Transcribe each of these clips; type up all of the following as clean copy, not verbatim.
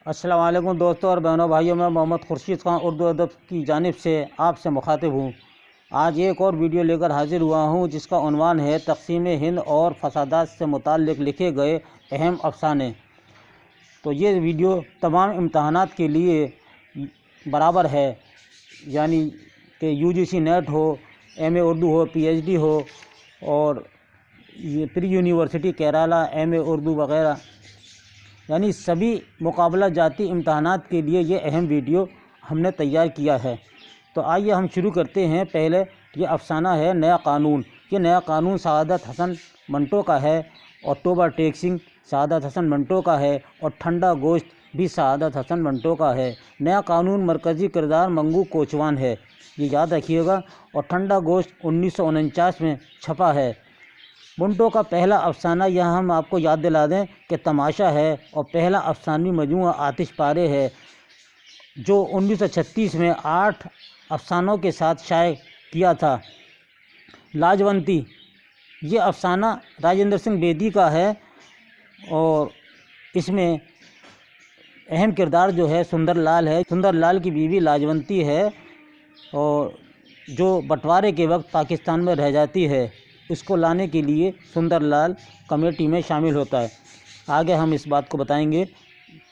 अस्सलाम वालेकुम दोस्तों और बहनों भाइयों, मैं मोहम्मद खुर्शीद खान उर्दू अदब की जानिब से आपसे मुखातिब हूँ। आज एक और वीडियो लेकर हाजिर हुआ हूँ जिसका उन्वान है तक़सीम हिंद और फसादात से मुताल्लिक़ लिखे गए अहम अफ़साने। तो ये वीडियो तमाम इम्तहानात के लिए बराबर है, यानी कि UGC नेट हो, MA उर्दू हो, PhD हो और ये pre university Kerala MA Urdu वग़ैरह, यानी सभी मुकाबला जाती इम्तहानात के लिए ये अहम वीडियो हमने तैयार किया है। तो आइए हम शुरू करते हैं। पहले ये अफ़साना है नया कानून। ये नया कानून सआदत हसन मंटो का है, अक्टूबर टेक्सिंग सआदत हसन मंटो का है और ठंडा गोश्त भी सआदत हसन मंटो का है। नया कानून मरकज़ी किरदार मंगू कोचवान है, ये याद रखिएगा, और ठंडा गोश्त 1949 में छपा है। मंटो का पहला अफ़साना यहाँ हम आपको याद दिला दें कि तमाशा है, और पहला अफ़सानी मजमूआ आतिश पारे है जो 1936 में 8 अफ़सानों के साथ शाये किया था। लाजवंती, ये अफ़साना राजेंद्र सिंह बेदी का है और इसमें अहम किरदार जो है सुंदर लाल है। सुंदर लाल की बीवी लाजवंती है और जो बंटवारे के वक्त पाकिस्तान में रह जाती है। इसको लाने के लिए सुंदर लाल कमेटी में शामिल होता है। आगे हम इस बात को बताएंगे।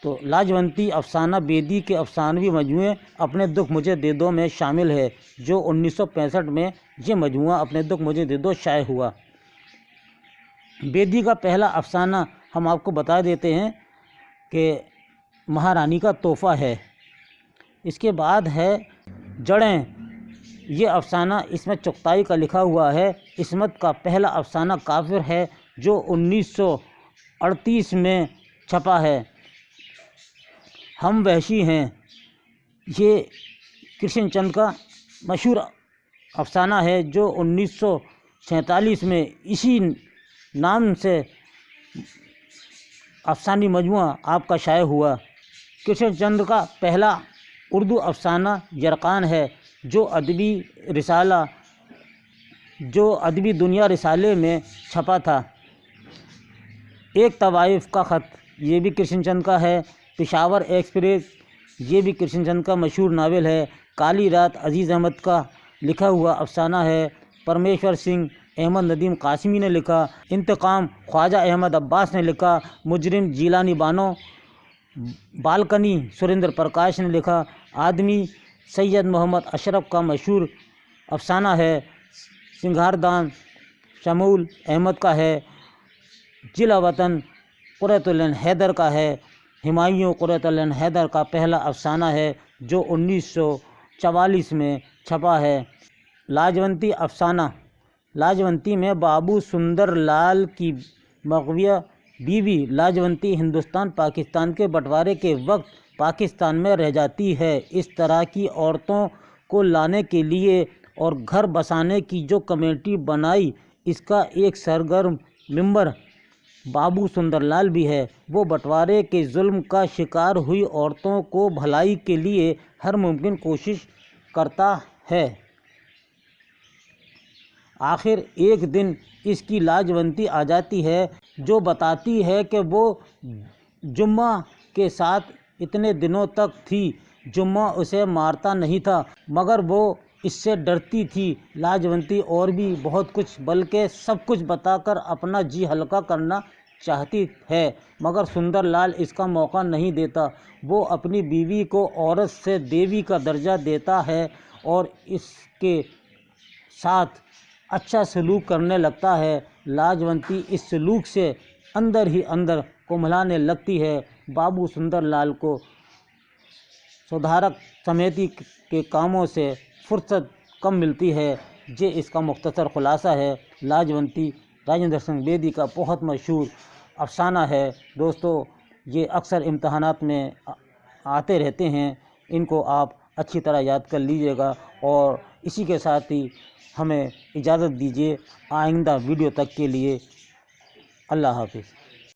तो लाजवंती अफ़साना बेदी के अफ़सानवी मजमूए अपने दुख मुझे दे दो में शामिल है, जो 1965 में ये मजमूआ अपने दुख मुझे दे दो शाये हुआ। बेदी का पहला अफ़साना हम आपको बता देते हैं कि महारानी का तोहफ़ा है। इसके बाद है जड़ें। ये अफ़साना इसमें चुगताई का लिखा हुआ है। इस्मत का पहला अफ़साना काफिर है जो 1938 में छपा है। हम वहशी हैं, ये कृष्ण चंद का मशहूर अफ़साना है जो 1947 में इसी नाम से अफ़सानी मजमूआ आपका शाये हुआ। कृष्ण चंद का पहला उर्दू अफ़साना यरकान है जो अदबी दुनिया रिसाले में छपा था। एक तवाइफ़ का ख़त, ये भी कृष्ण चंद का है। पेशावर एक्सप्रेस, ये भी कृष्ण चंद का मशहूर नावल है। काली रात अज़ीज़ अहमद का लिखा हुआ अफ़साना है। परमेश्वर सिंह अहमद नदीम कासिमी ने लिखा। इंतकाम ख्वाजा अहमद अब्बास ने लिखा। मुजरिम जीलानी बानो बालकनी सुरेंद्र प्रकाश ने लिखा। आदमी सैयद मोहम्मद अशरफ का मशहूर अफ़साना है। सिंगारदान शमूल अहमद का है। जिला वतन कुरैतुल ऐन हैदर का है। हुमायूं कुरैतुल ऐन हैदर का पहला अफ़साना है जो 1944 में छपा है। लाजवंती अफ़साना। लाजवंती में बाबू सुंदर लाल की मग़विया बीवी लाजवंती हिंदुस्तान पाकिस्तान के बंटवारे के वक्त पाकिस्तान में रह जाती है। इस तरह की औरतों को लाने के लिए और घर बसाने की जो कमेटी बनाई, इसका एक सरगर्म मेंबर बाबू सुंदरलाल भी है। वो बंटवारे के जुल्म का शिकार हुई औरतों को भलाई के लिए हर मुमकिन कोशिश करता है। आखिर एक दिन इसकी लाजवंती आ जाती है जो बताती है कि वो जुम्मा के साथ इतने दिनों तक थी। जुम्मा उसे मारता नहीं था मगर वो इससे डरती थी। लाजवंती और भी बहुत कुछ, बल्कि सब कुछ बताकर अपना जी हल्का करना चाहती है, मगर सुंदर लाल इसका मौका नहीं देता। वो अपनी बीवी को औरत से देवी का दर्जा देता है और इसके साथ अच्छा सलूक करने लगता है। लाजवंती इस सलूक से अंदर ही अंदर कुम्हलाने लगती है। बाबू सुंदर लाल को सुधारक समिति के कामों से फुर्सत कम मिलती है। ये इसका मुख्तसर खुलासा है। लाजवंती राजेंद्र सिंह बेदी का बहुत मशहूर अफ़साना है। दोस्तों, ये अक्सर इम्तहानात में आते रहते हैं, इनको आप अच्छी तरह याद कर लीजिएगा। और इसी के साथ ही हमें इजाज़त दीजिए आइंदा वीडियो तक के लिए। अल्लाह हाफ़िज़।